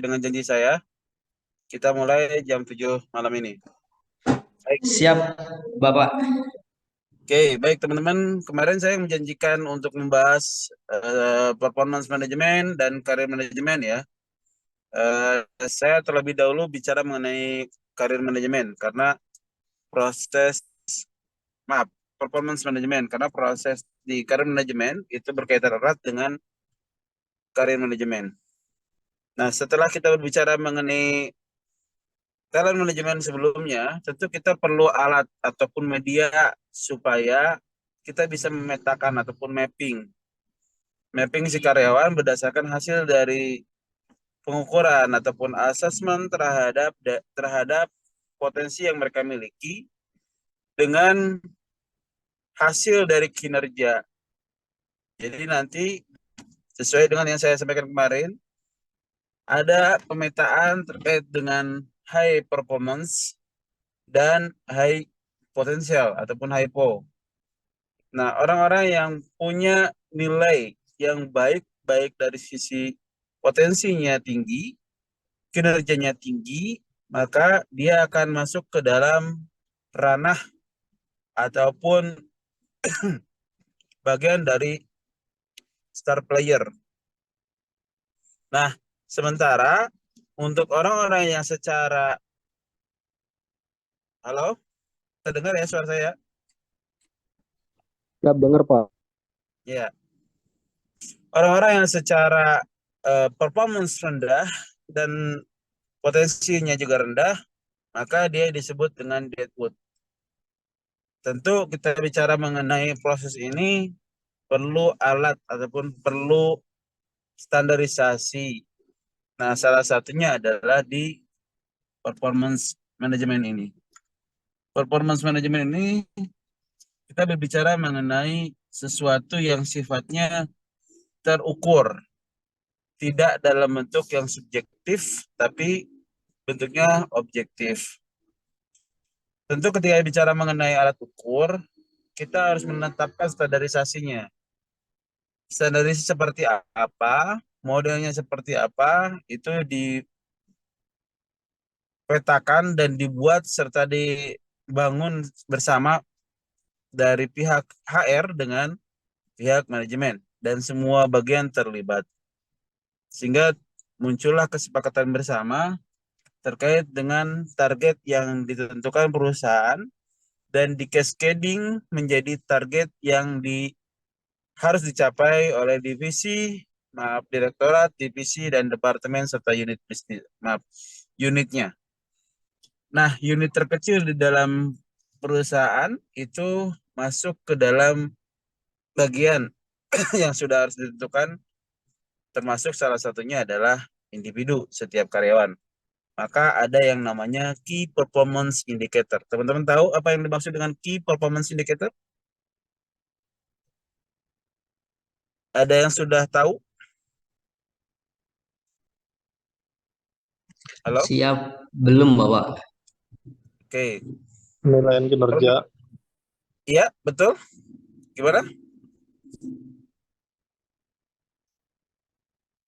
dengan janji saya, kita mulai jam 7 malam ini. Baik. Siap, Bapak. Oke, baik teman-teman. Kemarin saya menjanjikan untuk membahas performance management dan career management ya. Saya terlebih dahulu bicara mengenai career management karena proses, maaf, performance management karena proses di career management itu berkaitan erat dengan career management. Nah, setelah kita berbicara mengenai talent management sebelumnya, tentu kita perlu alat ataupun media supaya kita bisa memetakan ataupun mapping si karyawan berdasarkan hasil dari pengukuran ataupun asesmen terhadap potensi yang mereka miliki dengan hasil dari kinerja. Jadi nanti sesuai dengan yang saya sampaikan kemarin, ada pemetaan terkait dengan high performance dan high potensial ataupun hypo. Nah, orang-orang yang punya nilai yang baik, baik dari sisi potensinya tinggi, kinerjanya tinggi, maka dia akan masuk ke dalam ranah ataupun bagian dari star player. Nah, sementara untuk orang-orang yang secara, halo, terdengar ya suara saya? Siap dengar Pak. Ya, orang-orang yang secara performance rendah dan potensinya juga rendah, maka dia disebut dengan deadwood. Tentu kita bicara mengenai proses ini perlu alat ataupun perlu standarisasi. Nah, salah satunya adalah di performance management ini. Performance management ini kita berbicara mengenai sesuatu yang sifatnya terukur, tidak dalam bentuk yang subjektif, tapi bentuknya objektif. Tentu ketika bicara mengenai alat ukur, kita harus menetapkan standarisasinya. Standarisasi seperti apa, modelnya seperti apa, itu dipetakan dan dibuat serta dibangun bersama dari pihak HR dengan pihak manajemen dan semua bagian terlibat. Sehingga muncullah kesepakatan bersama terkait dengan target yang ditentukan perusahaan dan di cascading menjadi target yang harus dicapai oleh divisi, maaf, direktorat, divisi dan departemen serta unit bisnis, maaf, unitnya. Nah, unit terkecil di dalam perusahaan itu masuk ke dalam bagian yang sudah harus ditentukan, termasuk salah satunya adalah individu setiap karyawan. Maka ada yang namanya Key Performance Indicator. Teman-teman tahu apa yang dimaksud dengan Key Performance Indicator? Ada yang sudah tahu? Halo? Siap, belum, Bapak. Oke. Penilaian kinerja. Iya, betul. Gimana?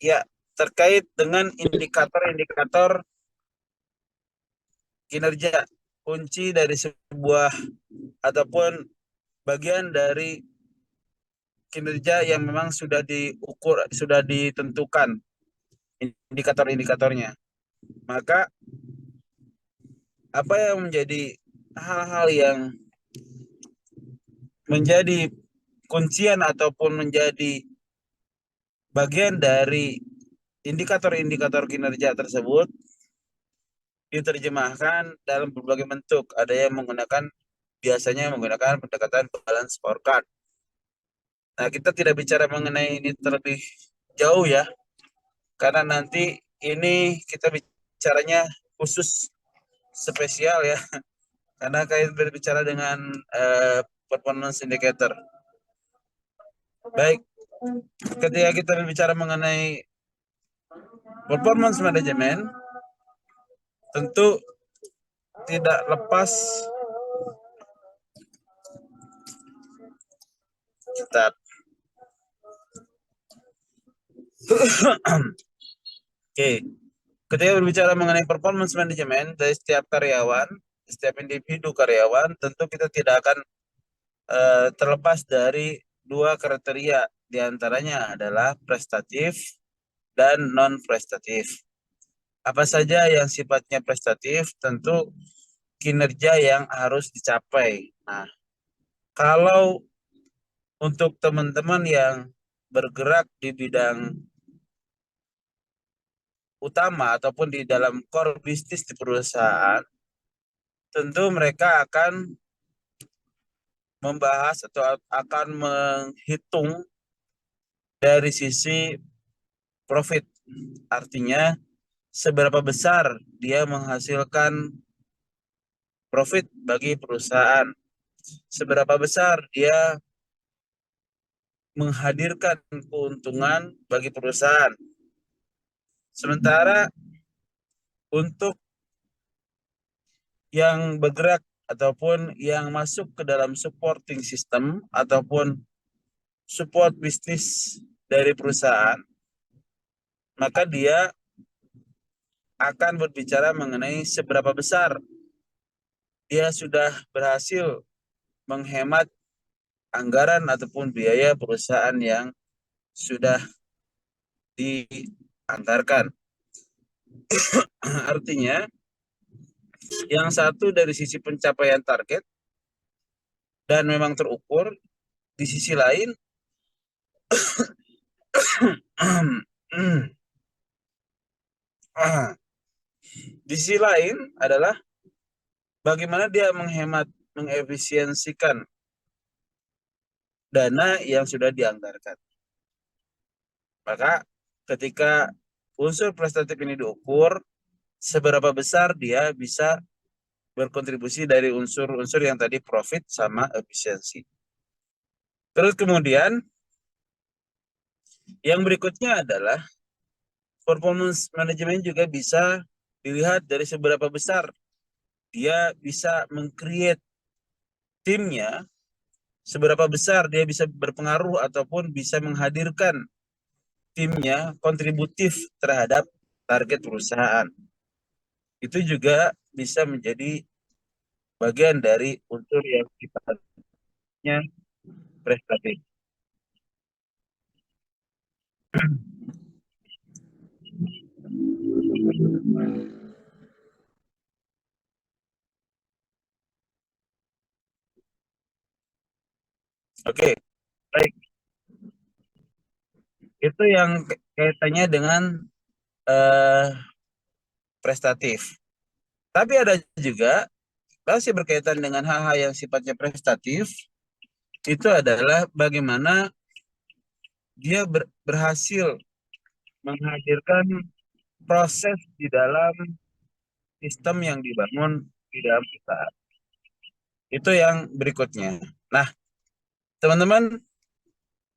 Ya, terkait dengan indikator-indikator kinerja, kunci dari sebuah ataupun bagian dari kinerja yang memang sudah diukur, sudah ditentukan indikator-indikatornya. Maka apa yang menjadi hal-hal yang menjadi kuncian ataupun menjadi bagian dari indikator-indikator kinerja tersebut diterjemahkan dalam berbagai bentuk. Ada yang biasanya menggunakan pendekatan balance scorecard. Nah, kita tidak bicara mengenai ini terlebih jauh ya, karena nanti ini kita bicaranya khusus spesial ya, karena kait berbicara dengan performance indicator. Baik, ketika kita berbicara mengenai performance management, tentu tidak lepas kita. Oke, Ketika berbicara mengenai performance management dari setiap karyawan, setiap individu karyawan, tentu kita tidak akan terlepas dari dua kriteria, diantaranya adalah prestatif dan non prestatif. Apa saja yang sifatnya prestatif? Tentu kinerja yang harus dicapai. Nah, kalau untuk teman-teman yang bergerak di bidang utama ataupun di dalam core bisnis di perusahaan, tentu mereka akan membahas atau akan menghitung dari sisi profit. Artinya seberapa besar dia menghasilkan profit bagi perusahaan, seberapa besar dia menghadirkan keuntungan bagi perusahaan. Sementara untuk yang bergerak ataupun yang masuk ke dalam supporting system ataupun support bisnis dari perusahaan, maka dia akan berbicara mengenai seberapa besar dia sudah berhasil menghemat anggaran ataupun biaya perusahaan yang sudah dianggarkan. Artinya, yang satu dari sisi pencapaian target dan memang terukur, di sisi lain di sisi lain adalah bagaimana dia menghemat, mengefisiensikan dana yang sudah dianggarkan. Maka ketika unsur prestatif ini diukur, seberapa besar dia bisa berkontribusi dari unsur-unsur yang tadi profit sama efisiensi. Terus kemudian yang berikutnya adalah performance management juga bisa dilihat dari seberapa besar dia bisa meng-create timnya, seberapa besar dia bisa berpengaruh ataupun bisa menghadirkan timnya kontributif terhadap target perusahaan. Itu juga bisa menjadi bagian dari unsur yang sifatnya prestatif. Oke, baik. Itu yang kaitannya dengan eh, prestatif. Tapi ada juga masih berkaitan dengan hal-hal yang sifatnya prestatif, itu adalah bagaimana dia berhasil menghadirkan proses di dalam sistem yang dibangun di dalam perusahaan. Itu yang berikutnya. Nah, teman-teman,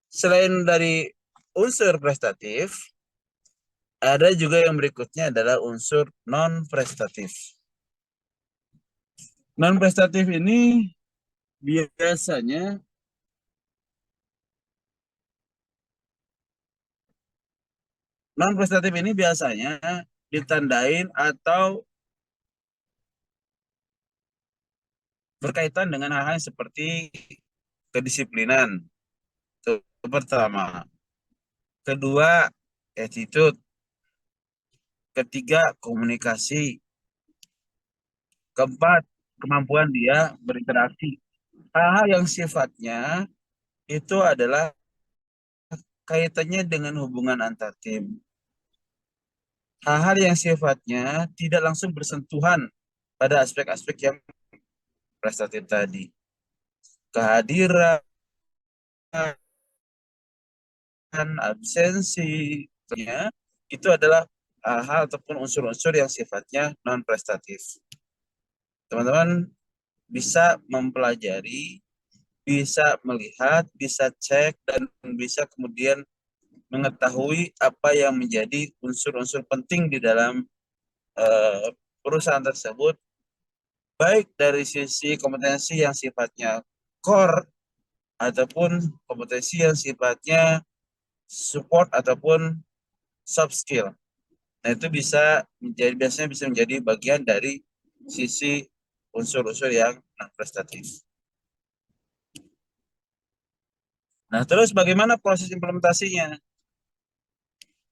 selain dari unsur prestatif, ada juga yang berikutnya adalah unsur non-prestatif. Non-prestatif ini biasanya non-prestatif ini biasanya ditandain atau berkaitan dengan hal-hal seperti kedisiplinan. Itu pertama. Kedua, attitude. Ketiga, komunikasi. Keempat, kemampuan dia berinteraksi. Hal-hal yang sifatnya itu adalah kaitannya dengan hubungan antar tim. Hal-hal yang sifatnya tidak langsung bersentuhan pada aspek-aspek yang prestatif tadi. Kehadiran, absensi, itu adalah hal ataupun unsur-unsur yang sifatnya non-prestatif. Teman-teman bisa mempelajari, bisa melihat, bisa cek, dan bisa kemudian mengetahui apa yang menjadi unsur-unsur penting di dalam perusahaan tersebut, baik dari sisi kompetensi yang sifatnya core ataupun kompetensi yang sifatnya support ataupun soft skill. Nah, itu biasanya bisa menjadi bagian dari sisi unsur-unsur yang non prestatif. Nah, terus bagaimana proses implementasinya?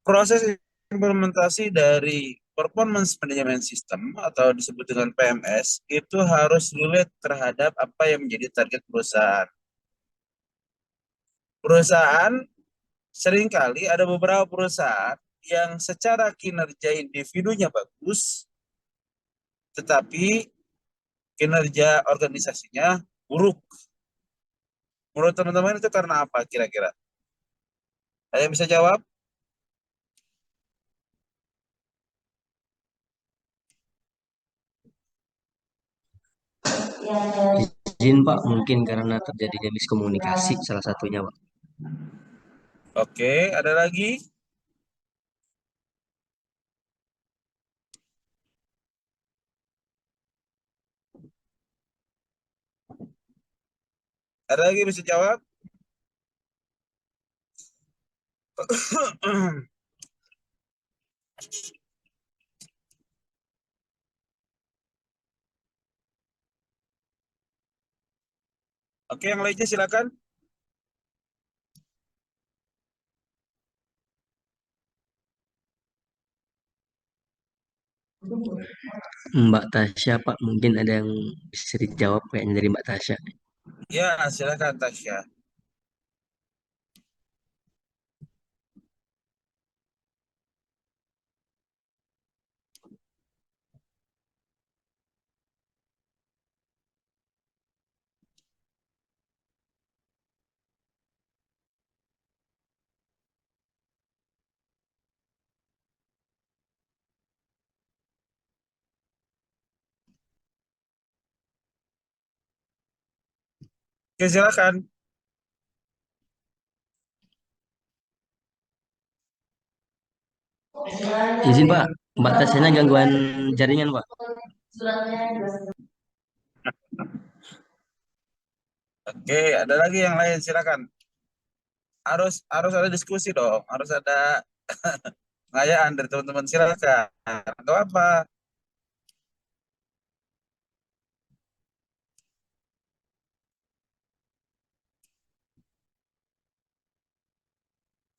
Proses implementasi dari performance management system atau disebut dengan PMS itu harus relate terhadap apa yang menjadi target perusahaan. Perusahaan seringkali ada beberapa perusahaan yang secara kinerja individunya bagus, tetapi kinerja organisasinya buruk. Menurut teman-teman itu karena apa kira-kira? Ada yang bisa jawab? Izin Pak, mungkin karena terjadinya miskomunikasi salah satunya Pak. Oke, ada lagi? Ada lagi yang bisa jawab? Oke, yang lainnya silakan. Mbak Tasya Pak, mungkin ada yang bisa dijawab kayaknya dari Mbak Tasya. Ya, silakan Tasya. Oke, silakan. Izin Pak, Mbak Tasyanya gangguan jaringan Pak. Oke, ada lagi yang lain silakan. Harus ada diskusi dong, harus ada pengayaan dari teman-teman silakan. Atau apa?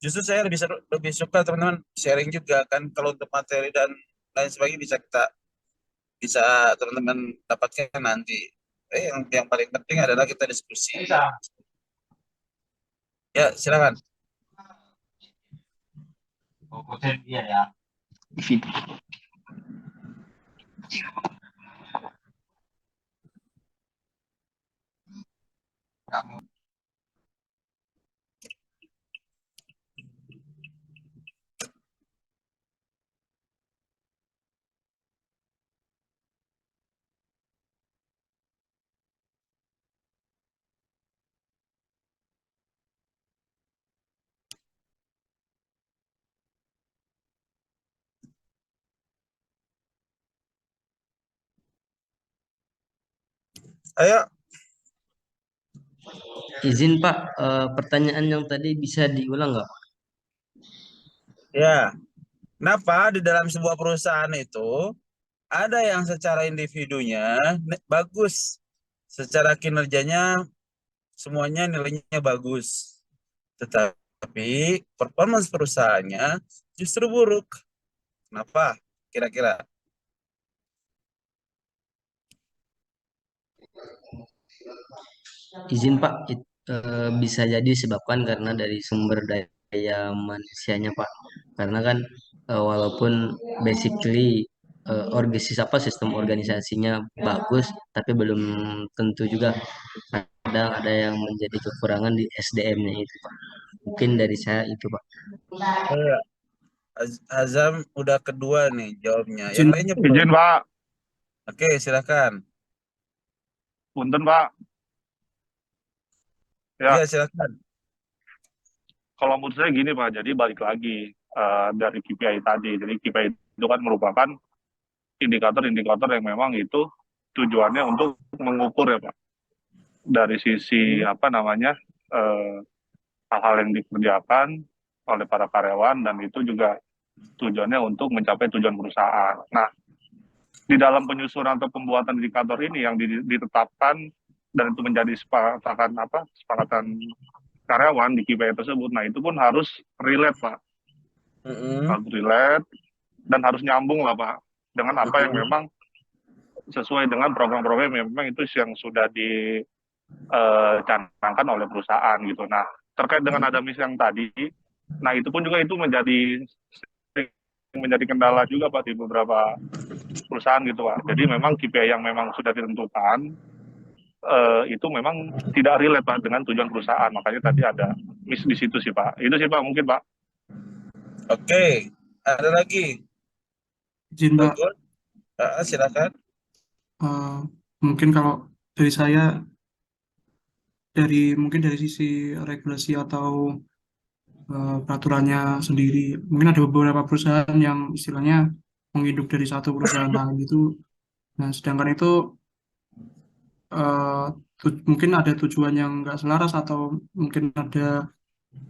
Justru saya lebih suka teman-teman sharing juga kan kalau untuk materi dan lain sebagainya bisa teman-teman dapatkan nanti. Yang paling penting adalah kita diskusi. Ya, silakan. Ayo, Izin Pak, pertanyaan yang tadi bisa diulang nggak Pak? ya. Kenapa di dalam sebuah perusahaan itu ada yang secara individunya bagus, secara kinerjanya semuanya nilainya bagus, tetapi performance perusahaannya justru buruk. Kenapa? Kira-kira? Izin Pak, bisa jadi disebabkan karena dari sumber daya manusianya Pak. Karena kan walaupun basically sistem organisasinya bagus, tapi belum tentu juga kadang ada yang menjadi kekurangan di SDM-nya itu Pak. Mungkin dari saya itu Pak. Iya. Azam udah kedua nih jawabnya. Yang lainnya belum. Izin Pak, Oke, silakan. punten Pak. Ya, Iya, silakan. kalau menurut saya gini Pak, jadi balik lagi dari KPI tadi. Jadi KPI itu kan merupakan indikator-indikator yang memang itu tujuannya untuk mengukur ya Pak. Dari sisi apa namanya hal-hal yang dikerjakan oleh para karyawan dan itu juga tujuannya untuk mencapai tujuan perusahaan. Nah, di dalam penyusunan atau pembuatan indikator ini yang ditetapkan dan itu menjadi sepakatan karyawan di KPI tersebut. Nah, itu pun harus relate, Pak. Harus relate dan harus nyambung lah, Pak, dengan apa yang memang sesuai dengan program-program yang memang itu yang sudah dicanangkan oleh perusahaan gitu. Nah, terkait dengan ada misi yang tadi, nah itu pun juga itu menjadi kendala juga, Pak, di beberapa perusahaan gitu, Pak. Jadi memang KPI yang memang sudah ditentukan itu memang tidak relate, Pak, dengan tujuan perusahaan. Makanya tadi ada miss di situ sih, Pak. Itu sih, Pak, mungkin, Pak. Oke, ada lagi? Izin, Pak. Bagus. Silakan. Mungkin kalau dari saya, mungkin dari sisi regulasi atau peraturannya sendiri, mungkin ada beberapa perusahaan yang istilahnya menginduk dari satu perusahaan lain itu. Nah, sedangkan itu eh, mungkin ada tujuan yang nggak selaras atau mungkin ada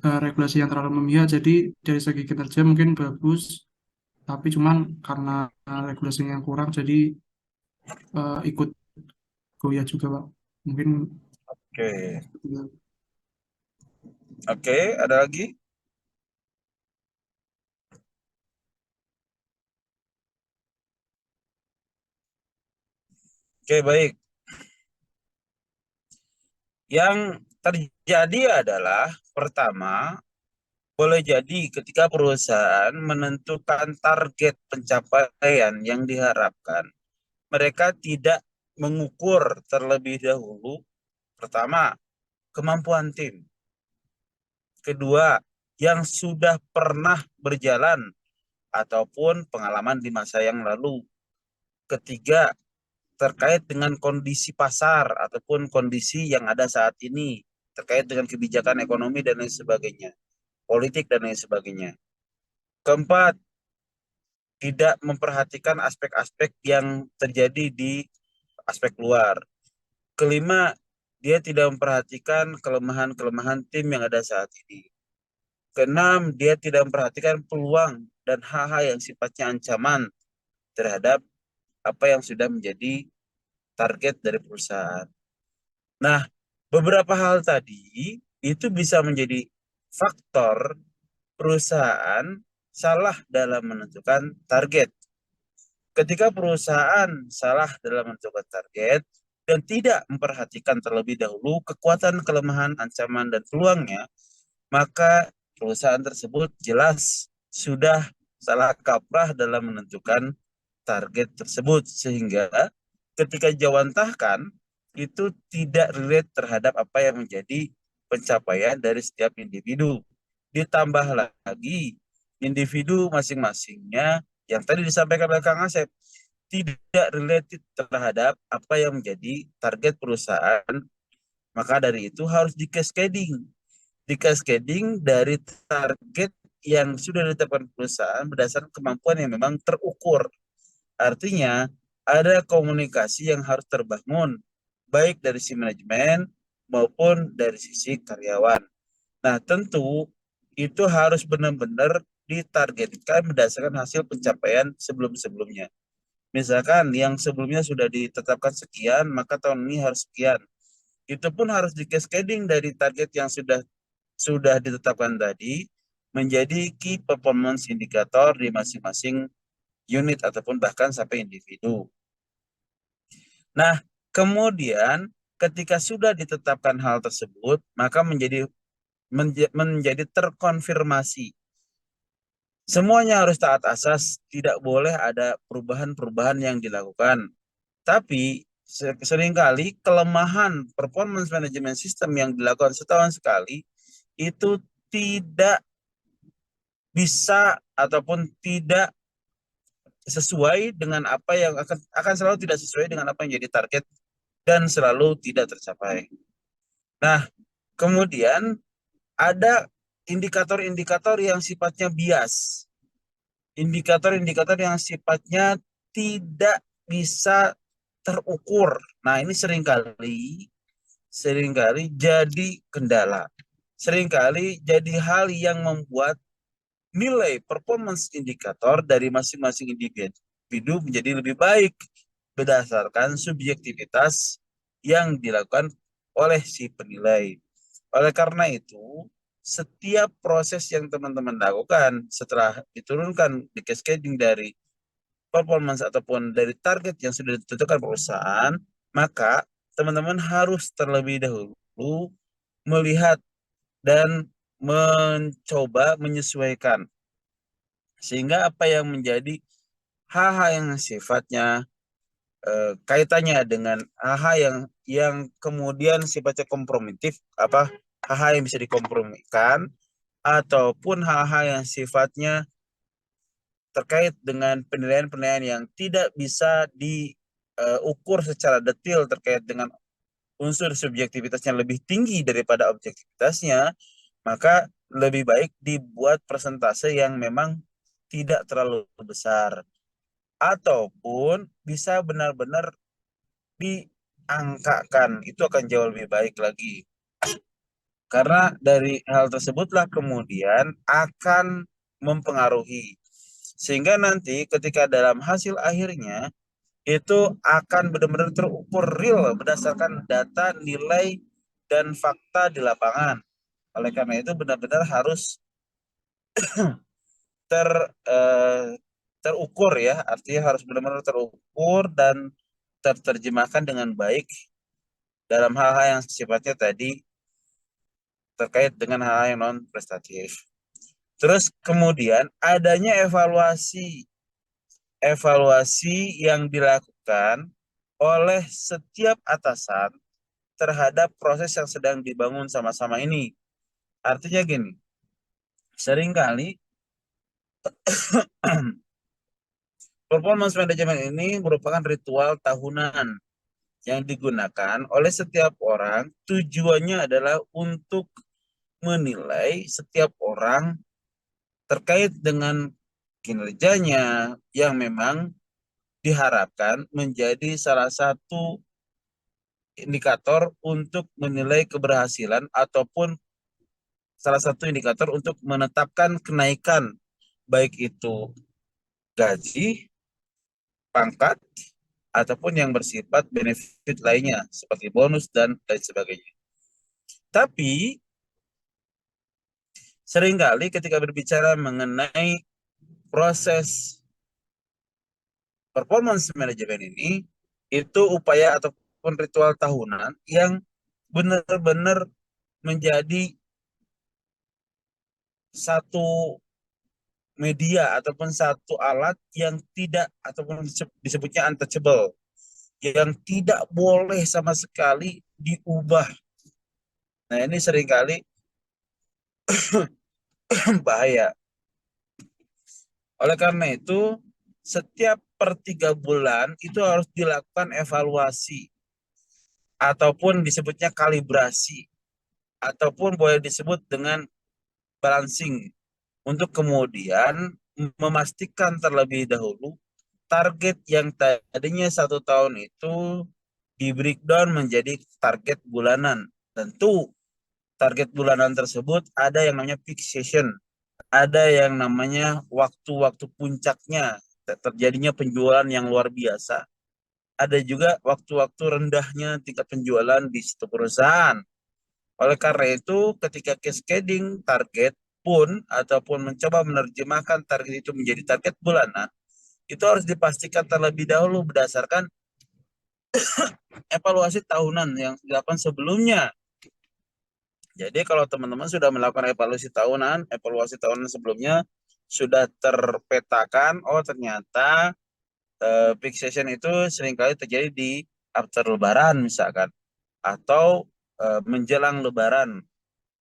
regulasi yang terlalu memihak. Jadi dari segi kinerja mungkin bagus, tapi cuman karena regulasinya yang kurang, jadi ikut goyah juga, Pak. Mungkin Oke. ya. Oke, ada lagi? Oke, baik. Yang terjadi adalah pertama, boleh jadi ketika perusahaan menentukan target pencapaian yang diharapkan, mereka tidak mengukur terlebih dahulu, pertama, kemampuan tim. Kedua, yang sudah pernah berjalan ataupun pengalaman di masa yang lalu. Ketiga, terkait dengan kondisi pasar ataupun kondisi yang ada saat ini, terkait dengan kebijakan ekonomi dan lain sebagainya, politik dan lain sebagainya. Keempat, tidak memperhatikan aspek-aspek yang terjadi di aspek luar. Kelima, dia tidak memperhatikan kelemahan-kelemahan tim yang ada saat ini. Keenam, dia tidak memperhatikan peluang dan hal-hal yang sifatnya ancaman terhadap apa yang sudah menjadi target dari perusahaan. Nah, beberapa hal tadi itu bisa menjadi faktor perusahaan salah dalam menentukan target. Ketika perusahaan salah dalam menentukan target dan tidak memperhatikan terlebih dahulu kekuatan, kelemahan, ancaman, dan peluangnya, maka perusahaan tersebut jelas sudah salah kaprah dalam menentukan target tersebut, sehingga ketika jawantahkan itu tidak relate terhadap apa yang menjadi pencapaian dari setiap individu. Ditambah lagi individu masing-masingnya yang tadi disampaikan oleh Kang Asep tidak related terhadap apa yang menjadi target perusahaan, maka dari itu harus di-cascading dari target yang sudah ditetapkan perusahaan berdasarkan kemampuan yang memang terukur. Artinya ada komunikasi yang harus terbangun baik dari sisi manajemen maupun dari sisi karyawan. Nah, tentu itu harus benar-benar ditargetkan berdasarkan hasil pencapaian sebelum-sebelumnya. Misalkan yang sebelumnya sudah ditetapkan sekian, maka tahun ini harus sekian. Itu pun harus di-cascading dari target yang sudah ditetapkan tadi menjadi key performance indicator di masing-masing unit ataupun bahkan sampai individu. Nah, kemudian ketika sudah ditetapkan hal tersebut, maka menjadi terkonfirmasi. Semuanya harus taat asas, tidak boleh ada perubahan-perubahan yang dilakukan. Tapi seringkali kelemahan performance management system yang dilakukan setahun sekali itu tidak bisa ataupun tidak sesuai dengan apa yang akan selalu tidak sesuai dengan apa yang jadi target dan selalu tidak tercapai. Nah, kemudian ada indikator-indikator yang sifatnya bias. Indikator-indikator yang sifatnya tidak bisa terukur. Nah, ini seringkali jadi kendala. Seringkali jadi hal yang membuat nilai performance indikator dari masing-masing individu menjadi lebih baik berdasarkan subjektivitas yang dilakukan oleh si penilai. Oleh karena itu, setiap proses yang teman-teman lakukan setelah diturunkan di cascading dari performance ataupun dari target yang sudah ditentukan perusahaan, maka teman-teman harus terlebih dahulu melihat dan mencoba menyesuaikan. Sehingga apa yang menjadi hal-hal yang sifatnya kaitannya dengan hal-hal yang kemudian sifatnya kompromitif, hal-hal yang bisa dikompromikan, ataupun hal-hal yang sifatnya terkait dengan penilaian-penilaian yang tidak bisa diukur secara detail terkait dengan unsur subjektivitasnya lebih tinggi daripada objektivitasnya, maka lebih baik dibuat persentase yang memang tidak terlalu besar, ataupun bisa benar-benar diangkakan. Itu akan jauh lebih baik lagi. Karena dari hal tersebutlah kemudian akan mempengaruhi. Sehingga nanti ketika dalam hasil akhirnya itu akan benar-benar terukur real berdasarkan data, nilai, dan fakta di lapangan. Oleh karena itu benar-benar harus ter terukur ya, artinya harus benar-benar terukur dan terjemahkan dengan baik dalam hal-hal yang sifatnya tadi terkait dengan hal-hal yang non prestatif. Terus kemudian adanya evaluasi yang dilakukan oleh setiap atasan terhadap proses yang sedang dibangun sama-sama ini. Artinya gini, seringkali performance management ini merupakan ritual tahunan yang digunakan oleh setiap orang. Tujuannya adalah untuk menilai setiap orang terkait dengan kinerjanya yang memang diharapkan menjadi salah satu indikator untuk menilai keberhasilan ataupun salah satu indikator untuk menetapkan kenaikan baik itu gaji, pangkat, ataupun yang bersifat benefit lainnya seperti bonus dan lain sebagainya. Tapi seringkali ketika berbicara mengenai proses performance management ini, itu upaya ataupun ritual tahunan yang benar-benar menjadi satu media ataupun satu alat yang tidak ataupun disebutnya untouchable, yang tidak boleh sama sekali diubah. Nah, ini seringkali bahaya. Oleh karena itu, setiap per 3 bulan itu harus dilakukan evaluasi ataupun disebutnya kalibrasi ataupun boleh disebut dengan balancing untuk kemudian memastikan terlebih dahulu target yang tadinya 1 tahun itu di breakdown menjadi target bulanan. Tentu target bulanan tersebut ada yang namanya peak session, ada yang namanya waktu-waktu puncaknya terjadinya penjualan yang luar biasa. Ada juga waktu-waktu rendahnya tingkat penjualan di situ perusahaan. Oleh karena itu, ketika cascading target pun ataupun mencoba menerjemahkan target itu menjadi target bulanan, itu harus dipastikan terlebih dahulu berdasarkan evaluasi tahunan yang dilakukan sebelumnya. Jadi kalau teman-teman sudah melakukan evaluasi tahunan sebelumnya sudah terpetakan, oh ternyata peak session itu seringkali terjadi di after Lebaran misalkan, atau menjelang Lebaran.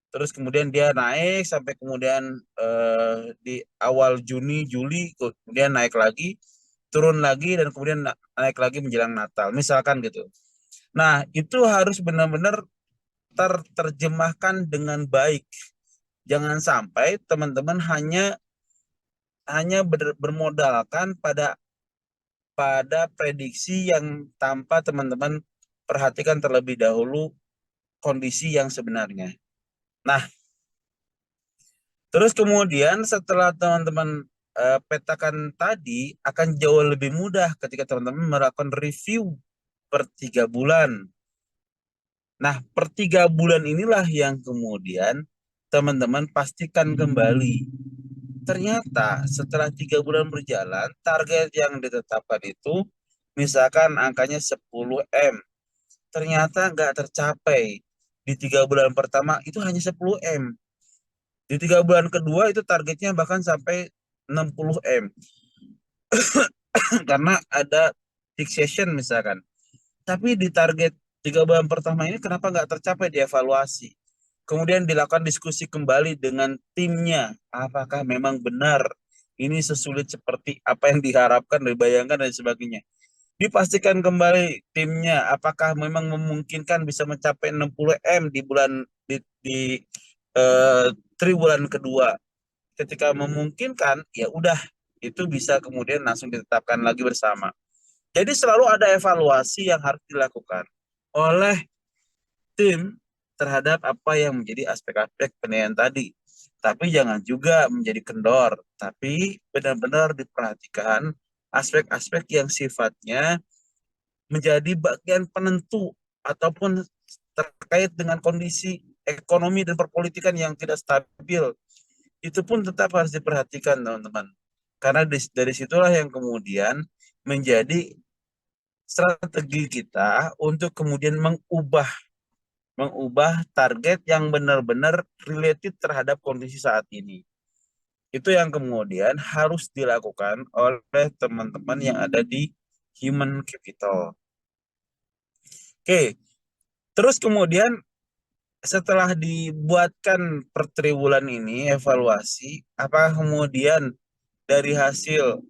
Terus kemudian dia naik sampai kemudian di awal Juni, Juli, kemudian naik lagi, turun lagi, dan kemudian naik lagi menjelang Natal, misalkan gitu. Nah, itu harus benar-benar terjemahkan dengan baik. Jangan sampai teman-teman hanya bermodalkan pada prediksi yang tanpa teman-teman perhatikan terlebih dahulu kondisi yang sebenarnya. Nah, Terus kemudian setelah teman-teman petakan tadi akan jauh lebih mudah ketika teman-teman melakukan review per 3 bulan. Nah, per 3 bulan inilah yang kemudian teman-teman pastikan kembali. Ternyata setelah 3 bulan berjalan, target yang ditetapkan itu misalkan angkanya 10M. Ternyata nggak tercapai. Di 3 bulan pertama itu hanya 10M. Di 3 bulan kedua itu targetnya bahkan sampai 60M. Karena ada fixation misalkan. Tapi di target 3 bulan pertama ini kenapa nggak tercapai dievaluasi? Kemudian dilakukan diskusi kembali dengan timnya. Apakah memang benar ini sesulit seperti apa yang diharapkan, dibayangkan dan sebagainya. Dipastikan kembali timnya apakah memang memungkinkan bisa mencapai 60M di bulan di eh, triwulan kedua. Ketika memungkinkan, ya udah itu bisa kemudian langsung ditetapkan lagi bersama. Jadi selalu ada evaluasi yang harus dilakukan oleh tim terhadap apa yang menjadi aspek-aspek penilaian tadi. Tapi jangan juga menjadi kendor, tapi benar-benar diperhatikan aspek-aspek yang sifatnya menjadi bagian penentu ataupun terkait dengan kondisi ekonomi dan perpolitikan yang tidak stabil. Itu pun tetap harus diperhatikan, teman-teman. Karena dari situlah yang kemudian menjadi strategi kita untuk kemudian mengubah target yang benar-benar related terhadap kondisi saat ini. Itu yang kemudian harus dilakukan oleh teman-teman yang ada di human capital. Oke, terus kemudian setelah dibuatkan per triwulan ini evaluasi, apakah kemudian dari hasil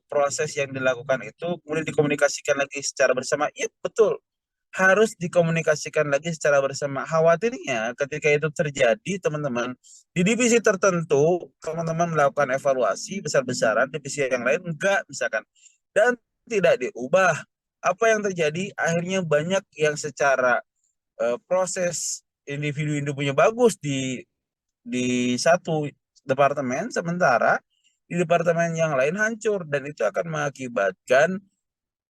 proses yang dilakukan itu kemudian dikomunikasikan lagi secara bersama? Iya, betul. Harus dikomunikasikan lagi secara bersama. Khawatirnya ketika itu terjadi, teman-teman, di divisi tertentu, teman-teman melakukan evaluasi besar-besaran, divisi yang lain enggak, misalkan. Dan tidak diubah. Apa yang terjadi? Akhirnya banyak yang secara proses individu-individunya bagus di satu departemen, sementara di departemen yang lain hancur. Dan itu akan mengakibatkan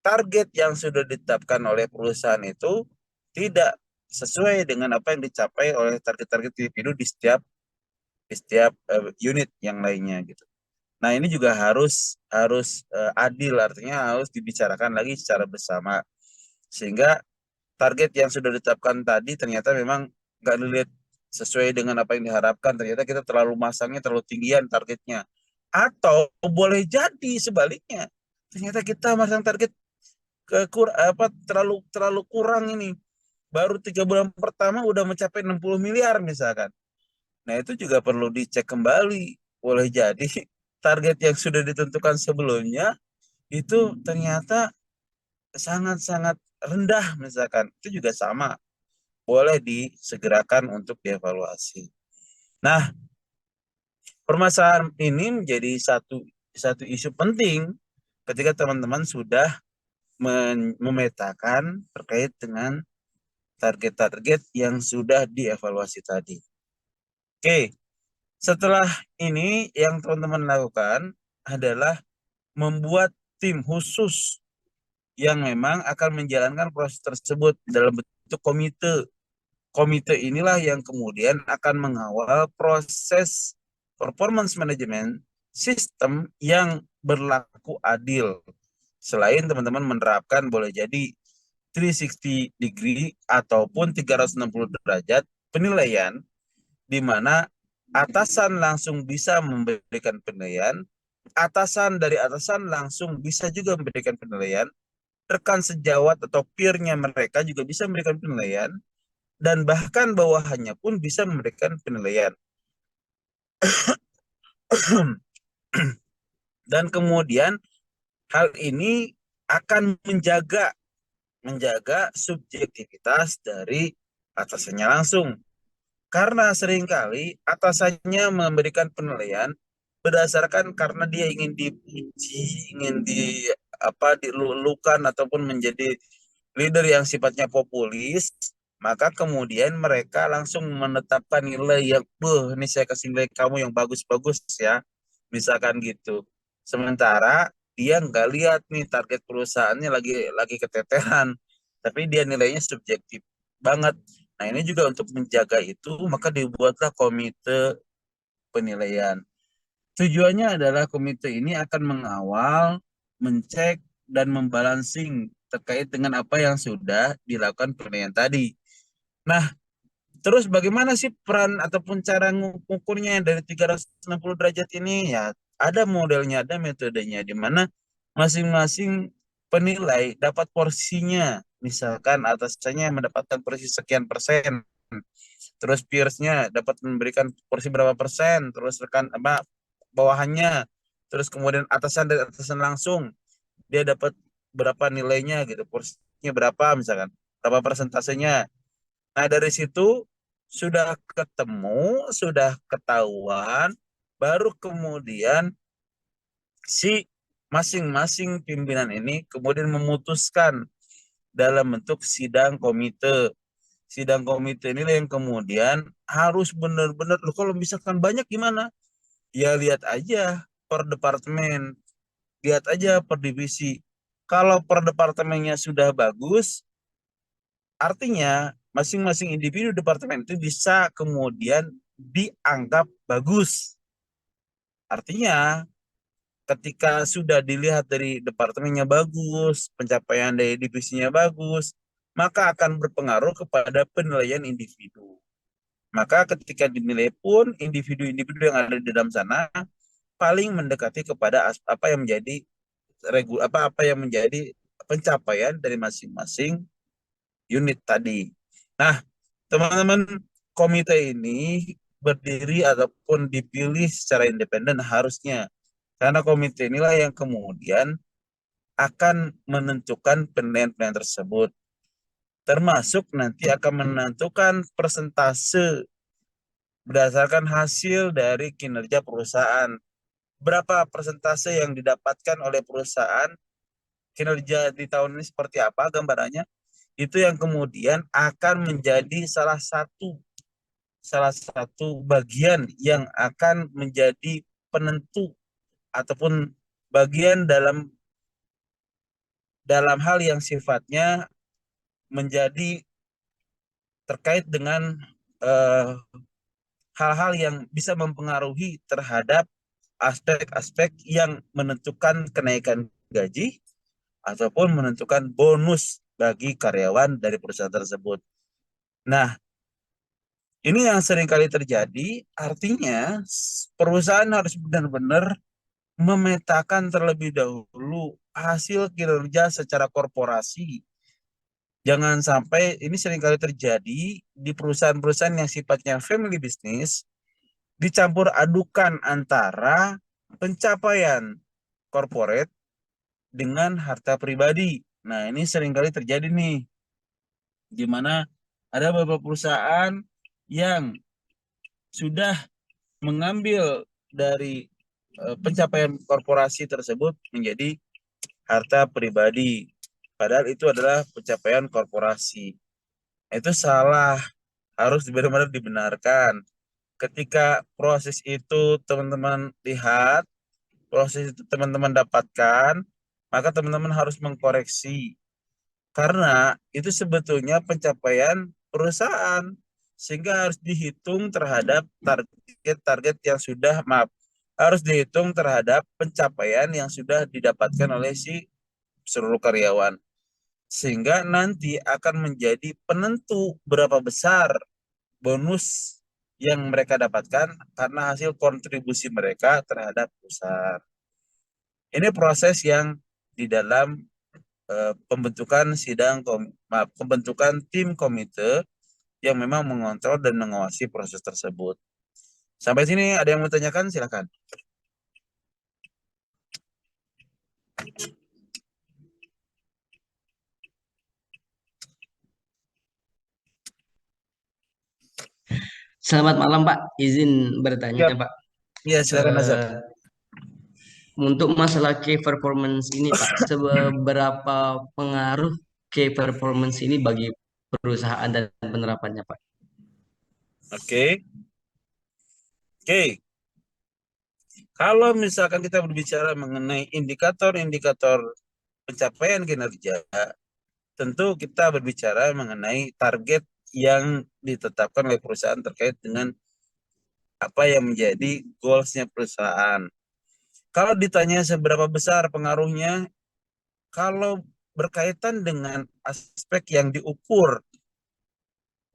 target yang sudah ditetapkan oleh perusahaan itu tidak sesuai dengan apa yang dicapai oleh target-target individu di setiap unit yang lainnya gitu. Nah, ini juga harus harus adil, artinya harus dibicarakan lagi secara bersama sehingga target yang sudah ditetapkan tadi ternyata memang nggak dilihat sesuai dengan apa yang diharapkan, ternyata kita terlalu masangnya terlalu tinggian targetnya, atau boleh jadi sebaliknya ternyata kita masang target terlalu terlalu kurang ini. Baru 3 bulan pertama udah mencapai 60 miliar misalkan. Nah, itu juga perlu dicek kembali. Boleh jadi target yang sudah ditentukan sebelumnya itu ternyata sangat-sangat rendah misalkan. Itu juga sama. Boleh disegerakan untuk dievaluasi. Nah, permasalahan ini menjadi satu isu penting ketika teman-teman sudah memetakan terkait dengan target-target yang sudah dievaluasi tadi. Oke, setelah ini yang teman-teman lakukan adalah membuat tim khusus yang memang akan menjalankan proses tersebut dalam bentuk komite. Komite inilah yang kemudian akan mengawal proses performance management sistem yang berlaku adil. Selain teman-teman menerapkan boleh jadi 360 degree ataupun 360 derajat penilaian di mana atasan langsung bisa memberikan penilaian, atasan dari atasan langsung bisa juga memberikan penilaian, rekan sejawat atau peernya mereka juga bisa memberikan penilaian, dan bahkan bawahannya pun bisa memberikan penilaian. Dan kemudian hal ini akan menjaga subjektivitas dari atasannya langsung. Karena seringkali atasannya memberikan penilaian berdasarkan karena dia ingin dipuji, ingin dilulukan ataupun menjadi leader yang sifatnya populis, maka kemudian mereka langsung menetapkan nilai yang, ini saya kasih nilai kamu yang bagus-bagus ya, misalkan gitu. Sementara dia nggak lihat nih target perusahaannya lagi keteteran, tapi dia nilainya subjektif banget. Nah ini juga untuk menjaga itu, maka dibuatlah komite penilaian. Tujuannya adalah komite ini akan mengawal, mencek, dan membalancing terkait dengan apa yang sudah dilakukan penilaian tadi. Nah, terus bagaimana sih peran ataupun cara mengukurnya dari 360 derajat ini? Ya, ada modelnya, ada metodenya, di mana masing-masing penilai dapat porsinya. Misalkan atasannya mendapatkan porsi sekian persen, terus peersnya dapat memberikan porsi berapa persen, terus rekan apa bawahannya, terus kemudian atasan dan atasan langsung dia dapat berapa nilainya gitu, porsinya berapa misalkan, berapa persentasenya. Nah, dari situ sudah ketemu, sudah ketahuan, baru kemudian si masing-masing pimpinan ini kemudian memutuskan dalam bentuk sidang komite. Sidang komite inilah yang kemudian harus benar-benar, loh kalau misalkan banyak gimana? Ya lihat aja per departemen, lihat aja per divisi. Kalau per departemennya sudah bagus, artinya masing-masing individu departemen itu bisa kemudian dianggap bagus. Artinya ketika sudah dilihat dari departemennya bagus, pencapaian dari divisinya bagus, maka akan berpengaruh kepada penilaian individu. Maka ketika dinilai pun individu-individu yang ada di dalam sana paling mendekati kepada apa yang menjadi apa yang menjadi pencapaian dari masing-masing unit tadi. Nah, teman-teman, komite ini berdiri ataupun dipilih secara independen harusnya. Karena komite inilah yang kemudian akan menentukan penilaian-penilaian tersebut. Termasuk nanti akan menentukan persentase berdasarkan hasil dari kinerja perusahaan. Berapa persentase yang didapatkan oleh perusahaan, kinerja di tahun ini seperti apa gambarannya, itu yang kemudian akan menjadi salah satu bagian yang akan menjadi penentu ataupun bagian dalam hal yang sifatnya menjadi terkait dengan hal-hal yang bisa mempengaruhi terhadap aspek-aspek yang menentukan kenaikan gaji ataupun menentukan bonus bagi karyawan dari perusahaan tersebut. Nah, ini yang sering kali terjadi, artinya perusahaan harus benar-benar memetakan terlebih dahulu hasil kinerja secara korporasi. Jangan sampai ini sering kali terjadi di perusahaan-perusahaan yang sifatnya family business, dicampur adukan antara pencapaian corporate dengan harta pribadi. Nah, ini sering kali terjadi nih, di mana ada beberapa perusahaan yang sudah mengambil dari pencapaian korporasi tersebut menjadi harta pribadi. Padahal itu adalah pencapaian korporasi. Itu salah, harus benar-benar dibenarkan. Ketika proses itu teman-teman lihat, proses itu teman-teman dapatkan, maka teman-teman harus mengkoreksi. Karena itu sebetulnya pencapaian perusahaan, sehingga harus dihitung terhadap target-target yang sudah, harus dihitung terhadap pencapaian yang sudah didapatkan oleh si seluruh karyawan. Sehingga nanti akan menjadi penentu berapa besar bonus yang mereka dapatkan karena hasil kontribusi mereka terhadap perusahaan. Ini proses yang di dalam pembentukan pembentukan tim komite yang memang mengontrol dan mengawasi proses tersebut. Sampai sini ada yang mau tanyakan? Silakan. Selamat malam Pak, izin bertanya Ya, Pak. ya silakan Azhar. Untuk masalah key performance ini Pak, seberapa pengaruh key performance ini bagi perusahaan dan penerapannya, Pak. Oke. Oke. Kalau misalkan kita berbicara mengenai indikator-indikator pencapaian kinerja, tentu kita berbicara mengenai target yang ditetapkan oleh perusahaan terkait dengan apa yang menjadi goals-nya perusahaan. Kalau ditanya seberapa besar pengaruhnya, kalau berkaitan dengan aspek yang diukur,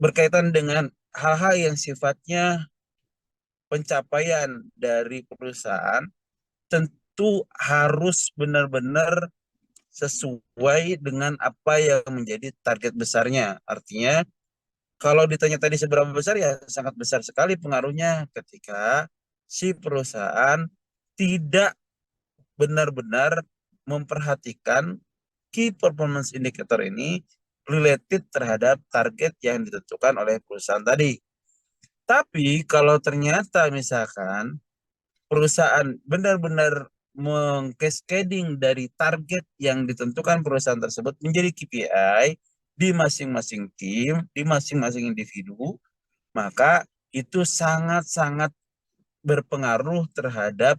berkaitan dengan hal-hal yang sifatnya pencapaian dari perusahaan, tentu harus benar-benar sesuai dengan apa yang menjadi target besarnya. Artinya, kalau ditanya tadi seberapa besar, ya sangat besar sekali pengaruhnya ketika si perusahaan tidak benar-benar memperhatikan key performance indicator ini related terhadap target yang ditentukan oleh perusahaan tadi. Tapi kalau ternyata misalkan perusahaan benar-benar mengcascading dari target yang ditentukan perusahaan tersebut menjadi KPI di masing-masing tim, di masing-masing individu, maka itu sangat-sangat berpengaruh terhadap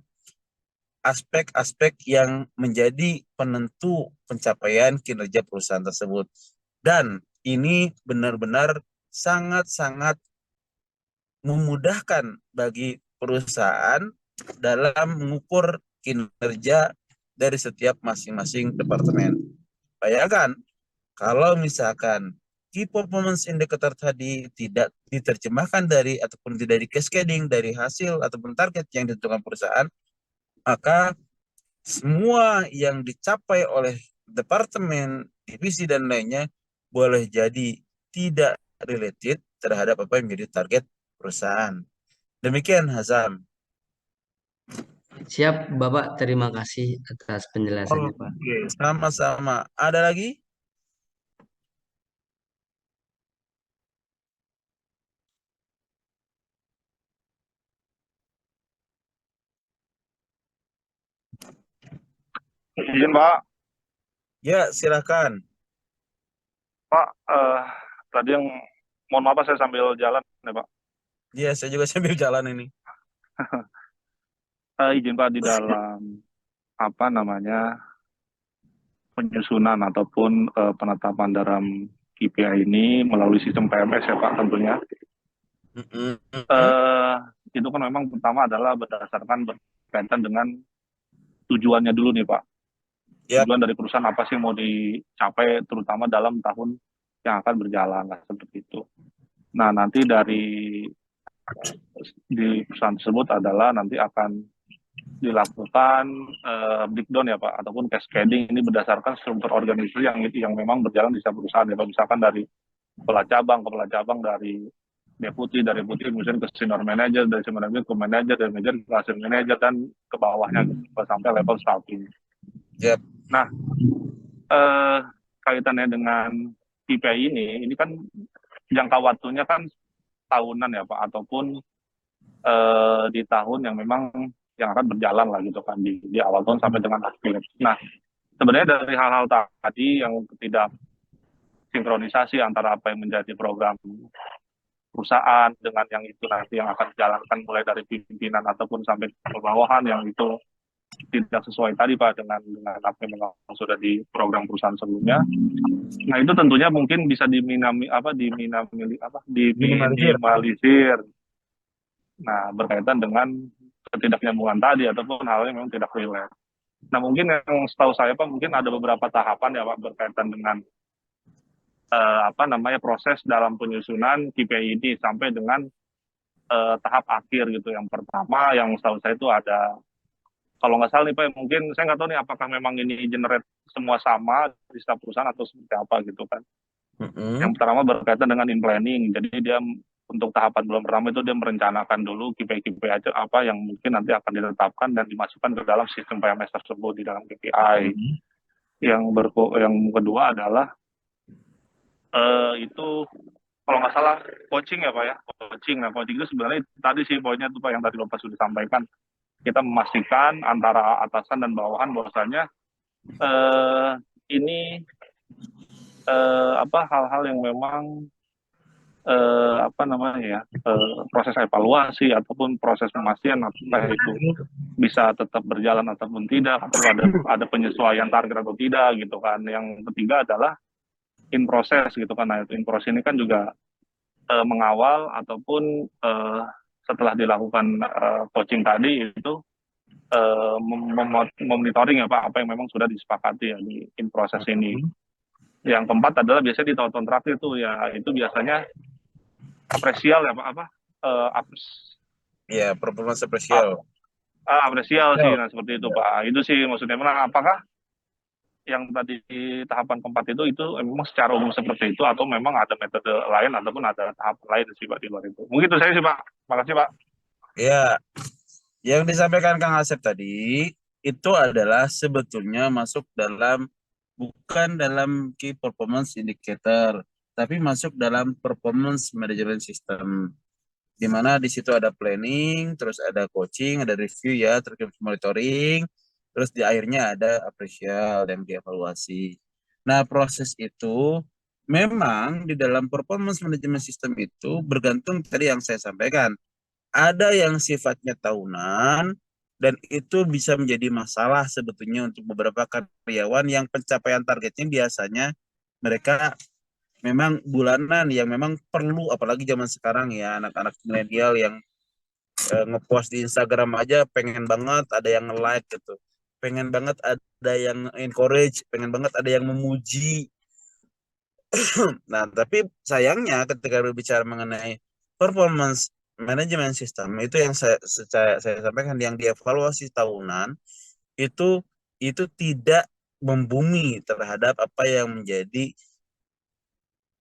aspek-aspek yang menjadi penentu pencapaian kinerja perusahaan tersebut. Dan ini benar-benar sangat-sangat memudahkan bagi perusahaan dalam mengukur kinerja dari setiap masing-masing departemen. Bayangkan, kalau misalkan key performance indicator tadi tidak diterjemahkan dari ataupun tidak di-cascading dari hasil ataupun target yang ditentukan perusahaan, maka semua yang dicapai oleh departemen, divisi, dan lainnya boleh jadi tidak related terhadap apa yang menjadi target perusahaan. Demikian, Hazam. Siap, Bapak. Terima kasih atas penjelasannya, Pak. Oke, sama-sama. Ada lagi? Izin Pak, Ya, silakan. Pak, tadi yang mohon maaf saya sambil jalan ya Pak. Ya, saya juga sambil jalan ini. Izin Pak, di dalam apa namanya penyusunan ataupun penetapan dalam KPI ini melalui sistem PMS ya Pak tentunya. Itu kan memang pertama adalah berdasarkan berkaitan dengan tujuannya dulu nih Pak. Yap. Tujuan dari perusahaan apa sih mau dicapai terutama dalam tahun yang akan berjalan lah seperti itu. Nah nanti di perusahaan tersebut adalah nanti akan dilakukan breakdown ya Pak ataupun cascading ini berdasarkan struktur organisasi yang memang berjalan di setiap perusahaan ya Pak, misalkan dari kepala cabang dari deputi kemudian ke senior manager, dari senior manager ke manager, dari manager ke assistant manager, dan ke bawahnya sampai level staffing. Yep. Nah, kaitannya dengan KPI ini kan jangka waktunya kan tahunan ya Pak, ataupun di tahun yang memang yang akan berjalan lah gitu kan di awal tahun sampai dengan akhir. Nah, sebenarnya dari hal-hal tadi yang tidak sinkronisasi antara apa yang menjadi program perusahaan dengan yang itu nanti yang akan dijalankan mulai dari pimpinan ataupun sampai ke bawahan yang itu tidak sesuai tadi Pak dengan apa yang memang sudah di program perusahaan sebelumnya. Nah itu tentunya mungkin bisa diminimalisir. Nah berkaitan dengan ketidaknyambungan tadi ataupun hal yang memang tidak relate. Nah mungkin yang setahu saya Pak mungkin ada beberapa tahapan ya Pak berkaitan dengan proses dalam penyusunan KPI ini sampai dengan tahap akhir gitu. Yang pertama yang setahu saya itu ada, kalau nggak salah nih Pak, mungkin saya nggak tahu nih apakah memang ini generate semua sama di setiap perusahaan atau seperti apa gitu kan. Yang pertama berkaitan dengan in planning. Jadi dia untuk tahapan bulan pertama itu dia merencanakan dulu KPI aja apa yang mungkin nanti akan ditetapkan dan dimasukkan ke dalam sistem PMS tersebut di dalam KPI. Yang kedua adalah itu kalau nggak salah coaching ya Pak ya, coaching. Nah coaching itu sebenarnya tadi sih poinnya tuh Pak yang tadi Bapak sudah sampaikan, kita memastikan antara atasan dan bawahan bahwasanya ini hal-hal yang memang proses evaluasi ataupun proses pemastian apakah itu bisa tetap berjalan ataupun tidak, atau ada penyesuaian target atau tidak gitu kan. Yang ketiga adalah in proses gitu kan. Nah, itu in proses ini kan juga mengawal ataupun setelah dilakukan coaching tadi itu memonitoring apa yang memang sudah disepakati ya di in proses ini. Yang keempat adalah biasanya di tahun-tahun terakhir tuh ya, itu biasanya apresial ya Pak, Ya, performance apresial. apresial sih, nah seperti itu Pak. Itu sih maksudnya. Nah, apakah yang tadi di tahapan keempat itu memang secara umum seperti itu, atau memang ada metode lain ataupun ada tahap lain sih Pak di luar itu? Mungkin itu saya sih Pak. Makasih Pak. Ya, yang disampaikan Kang Asep tadi itu adalah sebetulnya masuk bukan dalam key performance indicator, tapi masuk dalam performance management system, di mana di situ ada planning, terus ada coaching, ada review ya, terus monitoring, terus di akhirnya ada appraisal dan dievaluasi. Nah, proses itu memang di dalam performance management system itu bergantung tadi yang saya sampaikan. Ada yang sifatnya tahunan, dan itu bisa menjadi masalah sebetulnya untuk beberapa karyawan yang pencapaian targetnya biasanya mereka memang bulanan, yang memang perlu, apalagi zaman sekarang ya, anak-anak milenial yang ngepost di Instagram aja pengen banget ada yang nge-like gitu, pengen banget ada yang encourage, pengen banget ada yang memuji. Nah, tapi sayangnya ketika berbicara mengenai performance management system itu yang saya sampaikan, yang dievaluasi tahunan itu tidak membumi terhadap apa yang menjadi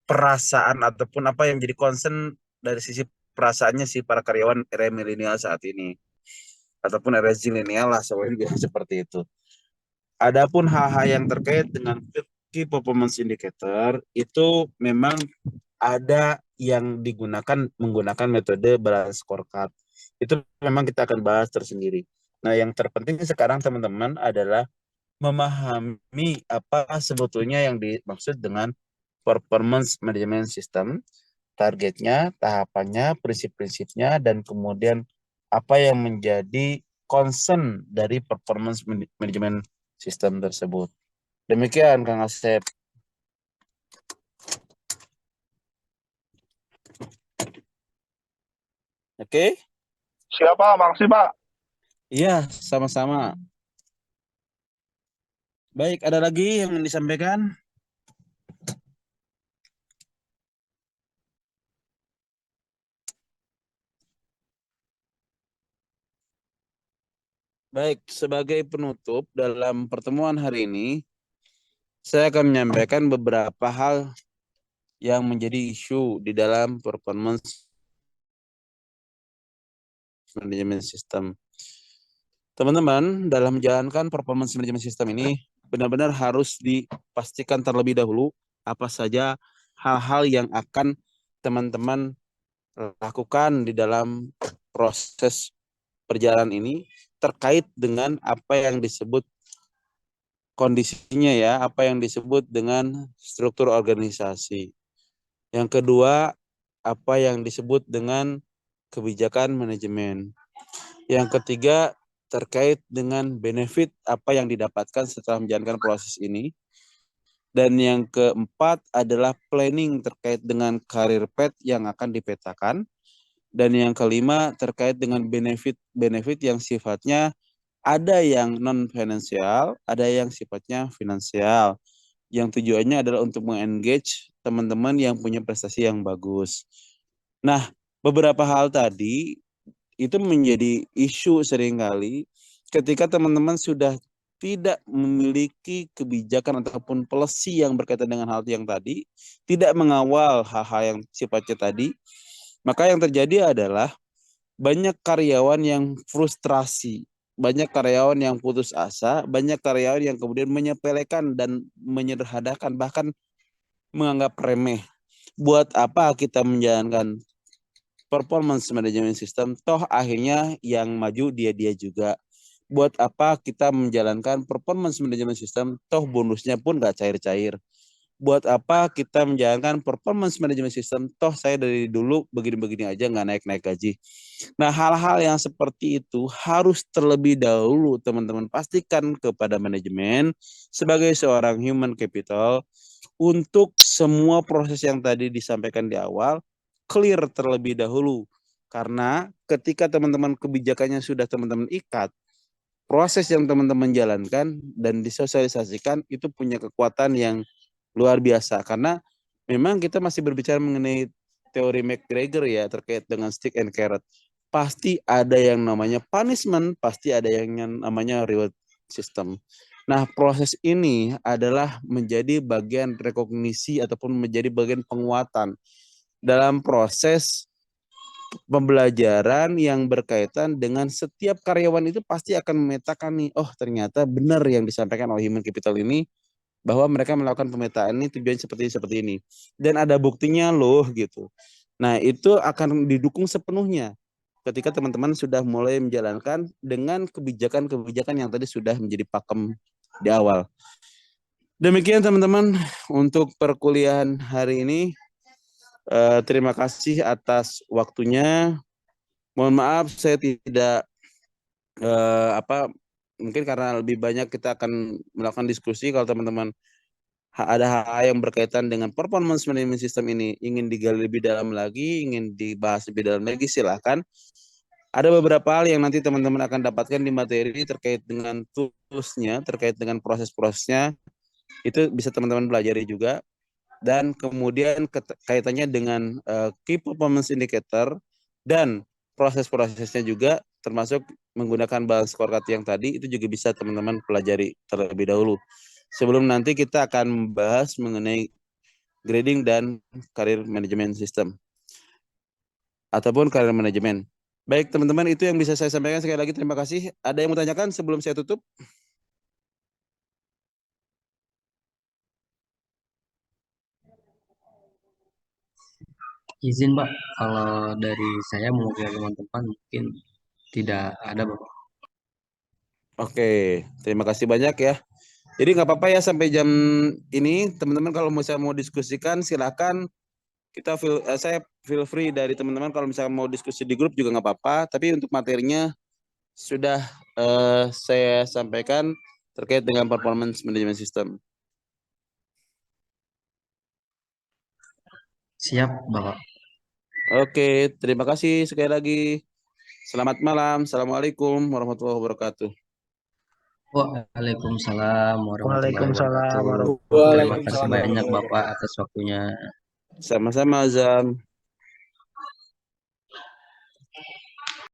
perasaan ataupun apa yang menjadi concern dari sisi perasaannya si para karyawan era milenial saat ini ataupun era zilenial lah seperti itu. Adapun hal-hal yang terkait dengan key performance indicator itu memang ada yang menggunakan metode balance scorecard. Itu memang kita akan bahas tersendiri. Nah, yang terpenting sekarang teman-teman adalah memahami apa sebetulnya yang dimaksud dengan performance management system, targetnya, tahapannya, prinsip-prinsipnya, dan kemudian apa yang menjadi concern dari performance management system tersebut. Demikian Kang Asep. Oke? Siapa? Makasih Pak. Iya, sama-sama. Baik, ada lagi yang disampaikan? Baik, sebagai penutup dalam pertemuan hari ini, saya akan menyampaikan beberapa hal yang menjadi isu di dalam performance management system. Teman-teman, dalam menjalankan performance management system ini, benar-benar harus dipastikan terlebih dahulu apa saja hal-hal yang akan teman-teman lakukan di dalam proses perjalanan ini terkait dengan apa yang disebut kondisinya ya, apa yang disebut dengan struktur organisasi. Yang kedua, apa yang disebut dengan kebijakan manajemen. Yang ketiga, terkait dengan benefit apa yang didapatkan setelah menjalankan proses ini. Dan yang keempat adalah planning terkait dengan career path yang akan dipetakan. Dan yang kelima terkait dengan benefit yang sifatnya ada yang non-finansial, ada yang sifatnya finansial. Yang tujuannya adalah untuk mengengage teman-teman yang punya prestasi yang bagus. Nah, beberapa hal tadi itu menjadi isu seringkali ketika teman-teman sudah tidak memiliki kebijakan ataupun policy yang berkaitan dengan hal yang tadi, tidak mengawal hal-hal yang sifatnya tadi, maka yang terjadi adalah banyak karyawan yang frustrasi, banyak karyawan yang putus asa, banyak karyawan yang kemudian menyepelekan dan menyederhanakan, bahkan menganggap remeh. Buat apa kita menjalankan performance management system, toh akhirnya yang maju dia-dia juga. Buat apa kita menjalankan performance management system, toh bonusnya pun gak cair-cair. buat apa kita menjalankan performance management system, toh saya dari dulu begini-begini aja nggak naik-naik gaji. Nah, hal-hal yang seperti itu harus terlebih dahulu teman-teman pastikan kepada manajemen sebagai seorang human capital untuk semua proses yang tadi disampaikan di awal clear terlebih dahulu. Karena ketika teman-teman kebijakannya sudah teman-teman ikat, proses yang teman-teman jalankan dan disosialisasikan itu punya kekuatan yang luar biasa. Karena memang kita masih berbicara mengenai teori McGregor ya terkait dengan stick and carrot. Pasti ada yang namanya punishment, pasti ada yang namanya reward system. Nah, proses ini adalah menjadi bagian rekognisi ataupun menjadi bagian penguatan dalam proses pembelajaran yang berkaitan dengan setiap karyawan itu pasti akan memetakan nih, oh ternyata benar yang disampaikan oleh human capital ini bahwa mereka melakukan pemetaan ini tujuannya seperti ini dan ada buktinya loh gitu. Nah, itu akan didukung sepenuhnya ketika teman-teman sudah mulai menjalankan dengan kebijakan-kebijakan yang tadi sudah menjadi pakem di awal. Demikian teman-teman untuk perkuliahan hari ini. Terima kasih atas waktunya. Mohon maaf saya tidak mungkin karena lebih banyak kita akan melakukan diskusi. Kalau teman-teman ada hal yang berkaitan dengan performance management system ini ingin digali lebih dalam lagi, ingin dibahas lebih dalam lagi, silahkan. Ada beberapa hal yang nanti teman-teman akan dapatkan di materi terkait dengan toolsnya, terkait dengan proses-prosesnya, itu bisa teman-teman pelajari juga. Dan kemudian kaitannya dengan key performance indicator dan proses-prosesnya juga termasuk menggunakan balance scorecard yang tadi itu juga bisa teman-teman pelajari terlebih dahulu. Sebelum nanti kita akan membahas mengenai grading dan career management system ataupun career management. Baik teman-teman, itu yang bisa saya sampaikan. Sekali lagi terima kasih. Ada yang mau tanyakan sebelum saya tutup? Izin Pak, kalau dari saya mewakili teman-teman mungkin tidak ada Bapak. Oke, terima kasih banyak ya. Jadi nggak apa-apa ya sampai jam ini teman-teman kalau misalnya mau diskusikan silakan saya feel free dari teman-teman kalau misalnya mau diskusi di grup juga nggak apa-apa. Tapi untuk materinya sudah saya sampaikan terkait dengan performance management system. Siap Bapak. Oke, terima kasih sekali lagi. Selamat malam. Assalamualaikum warahmatullahi wabarakatuh. Waalaikumsalam warahmatullahi Waalaikumsalam wabarakatuh. warahmatullahi Terima kasih Waalaikumsalam. banyak Bapak atas waktunya. Sama-sama Azam.